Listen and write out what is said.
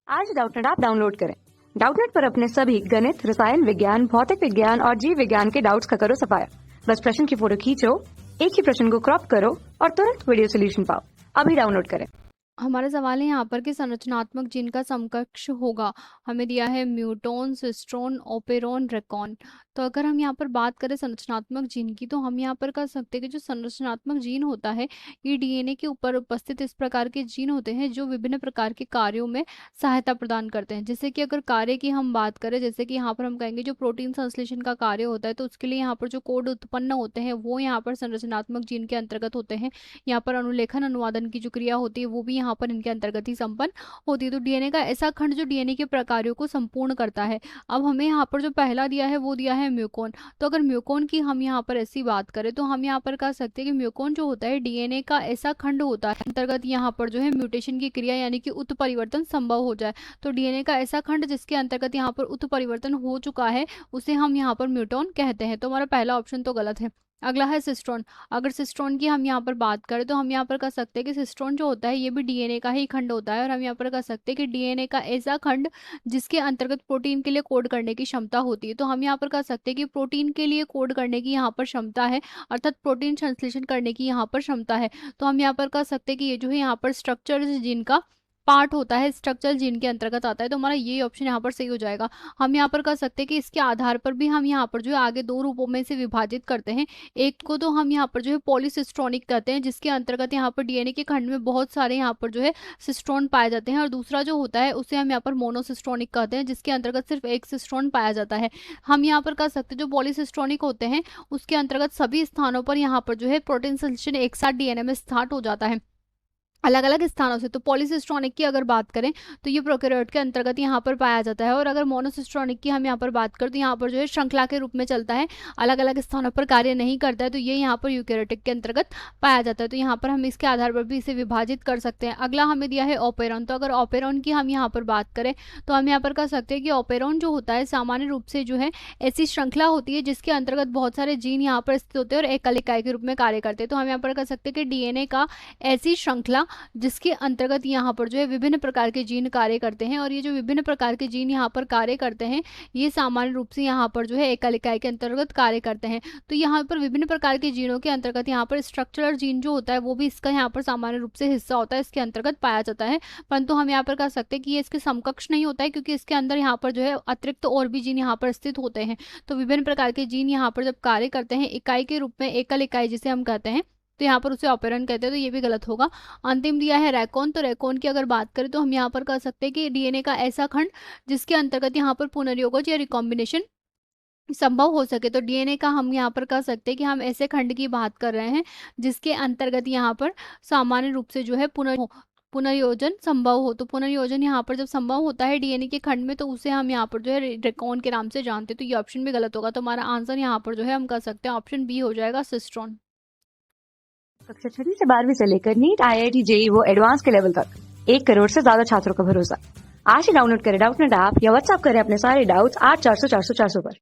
आज Doubtnut app download करें। Doubtnut पर अपने सभी गणित, रसायन विज्ञान, भौतिक विज्ञान और जीव विज्ञान के डाउट्स का करो सफाया। बस प्रश्न की फोटो खींचो, एक ही प्रश्न को क्रॉप करो और तुरंत वीडियो सोल्यूशन पाओ। अभी डाउनलोड करें। हमारा सवाल है यहाँ पर कि संरचनात्मक जीन का समकक्ष होगा। हमें दिया है म्यूटोन, सिस्ट्रोन, ओपेरोन, रेकॉन। तो अगर हम यहाँ पर बात करें संरचनात्मक जीन की, तो हम यहाँ पर कह सकते हैं कि जो संरचनात्मक जीन होता है, ये डीएनए के ऊपर उपस्थित इस प्रकार के जीन होते हैं जो विभिन्न प्रकार के कार्यों में सहायता प्रदान करते हैं। जैसे कि अगर कार्य की हम बात करें, जैसे कि यहाँ पर हम कहेंगे जो प्रोटीन संश्लेषण का कार्य होता है, तो उसके लिए यहाँ पर जो कोड उत्पन्न होते हैं वो यहाँ पर संरचनात्मक जीन के अंतर्गत होते हैं। यहाँ पर अनुलेखन अनुवादन की जो क्रिया होती है वो भी यहाँ पर इनके अंतर्गत ही संपन्न होती है। तो डीएनए का ऐसा खंड जो डीएनए के प्रकारों को संपूर्ण करता है। अब हमें यहाँ पर जो पहला दिया है वो दिया है म्यूकोन। तो अगर म्यूकोन की हम यहाँ पर ऐसी बात करें तो हम यहाँ पर कह सकते हैं कि म्यूकोन जो होता है डीएनए का ऐसा खंड होता है अंतर्गत यहाँ पर जो है म्यूटेशन की क्रिया यानी कि उत्परिवर्तन संभव हो जाए। तो डीएनए का ऐसा खंड जिसके अंतर्गत यहाँ पर उत्परिवर्तन हो चुका है उसे हम यहाँ पर म्यूटोन कहते हैं। तो हमारा पहला ऑप्शन तो गलत है। अगला है सिस्ट्रोन। अगर सिस्ट्रोन की हम यहाँ पर बात करें तो हम यहाँ पर कह सकते हैं कि सिस्ट्रोन जो होता है ये भी डीएनए का ही खंड होता है और हम यहाँ पर कह सकते हैं कि डीएनए का ऐसा खंड जिसके अंतर्गत प्रोटीन के लिए कोड करने की क्षमता होती है। तो हम यहाँ पर कह सकते हैं कि प्रोटीन के लिए कोड करने की यहाँ पर क्षमता है, अर्थात प्रोटीन संश्लेषण करने की यहाँ पर क्षमता है। तो हम यहाँ पर कह सकते हैं कि ये जो है यहाँ पर स्ट्रक्चर जीन का पार्ट होता है, स्ट्रक्चर जीन के अंतर्गत आता है। तो हमारा ये ऑप्शन यहाँ पर सही हो जाएगा। हम यहाँ पर कह सकते हैं कि इसके आधार पर भी हम यहाँ पर जो है आगे दो रूपों में से विभाजित करते हैं। एक को तो हम यहाँ पर जो है पॉलीसिस्ट्रोनिक कहते हैं जिसके अंतर्गत यहाँ पर डीएनए के खंड में बहुत सारे यहाँ पर जो है सिस्ट्रोन पाए जाते हैं, और दूसरा जो होता है उसे हम यहाँ पर मोनोसिस्ट्रोनिक कहते हैं जिसके अंतर्गत सिर्फ एक सिस्ट्रोन पाया जाता है। हम यहाँ पर कह सकते हैं जो पॉलीसिस्ट्रोनिक होते हैं उसके अंतर्गत सभी स्थानों पर यहाँ पर जो है प्रोटीन संश्लेषण एक साथ डीएनए में स्टार्ट हो जाता है अलग अलग स्थानों से। तो पॉलीसिस्ट्रोनिक की अगर बात करें तो ये प्रोकैरियोट के अंतर्गत यहाँ पर पाया जाता है, और अगर मोनोसिस्ट्रोनिक की हम यहाँ पर बात करें तो यहाँ पर जो है श्रृंखला के रूप में चलता है, अलग अलग स्थानों पर कार्य नहीं करता है। तो ये यहाँ पर यूकेरियोटिक के अंतर्गत पाया जाता है। तो यहाँ पर हम इसके आधार पर भी इसे विभाजित कर सकते हैं। अगला हमें दिया है ओपेरॉन। तो अगर ओपेरॉन की हम यहाँ पर बात करें तो हम यहाँ पर कह सकते हैं कि ओपेरॉन जो होता है सामान्य रूप से जो है ऐसी श्रृंखला होती है जिसके अंतर्गत बहुत सारे जीन यहाँ पर स्थित होते हैं और एकल इकाई के रूप में कार्य करते हैं। तो हम यहाँ पर कह सकते हैं कि डीएनए का ऐसी श्रृंखला जिसके अंतर्गत यहाँ पर जो है विभिन्न प्रकार के जीन कार्य करते हैं, और ये जो विभिन्न प्रकार के जीन यहाँ पर कार्य करते हैं ये सामान्य रूप से यहाँ पर जो है एकल इकाई के अंतर्गत कार्य करते हैं। तो यहाँ पर विभिन्न प्रकार के जीनों के अंतर्गत यहाँ पर स्ट्रक्चरल जीन जो होता है वो भी इसका यहाँ पर सामान्य रूप से हिस्सा होता है, इसके अंतर्गत पाया जाता है। परंतु हम यहाँ पर कह सकते हैं कि ये इसके समकक्ष नहीं होता है क्योंकि इसके अंदर यहाँ पर जो है अतिरिक्त और भी जीन यहाँ पर स्थित होते हैं। तो विभिन्न प्रकार के जीन यहाँ पर जब कार्य करते हैं इकाई के रूप में, एकल इकाई जिसे हम कहते हैं, तो यहाँ पर उसे ऑपेरन कहते हैं। तो ये भी गलत होगा। अंतिम दिया है रैकॉन। तो रैकॉन की अगर बात करें तो हम यहाँ पर कह सकते हैं कि डीएनए का ऐसा खंड जिसके अंतर्गत यहाँ पर पुनर्योगज या रिकॉम्बिनेशन संभव हो सके। तो डीएनए का हम यहाँ पर कह सकते हैं कि हम ऐसे खंड की बात कर रहे हैं जिसके अंतर्गत यहाँ पर सामान्य रूप से जो है पुनर्योजन संभव हो। तो पुनर्योजन यहाँ पर जब संभव होता है डीएनए के खंड में तो उसे हम यहाँ पर जो है रेकॉन के नाम से जानते हैं। तो ये ऑप्शन भी गलत होगा। तो हमारा आंसर यहाँ पर जो है हम कह सकते हैं ऑप्शन बी हो जाएगा, सिस्ट्रॉन। कक्षा 6 से 12वीं से लेकर नीट, आईआईटी, जेईई वो एडवांस के लेवल तक 1 करोड़ से ज्यादा छात्रों का भरोसा। आज ही डाउनलोड करें डाउटनेट ऐप या व्हाट्सएप करें अपने सारे डाउट्स 8400 400 400 पर।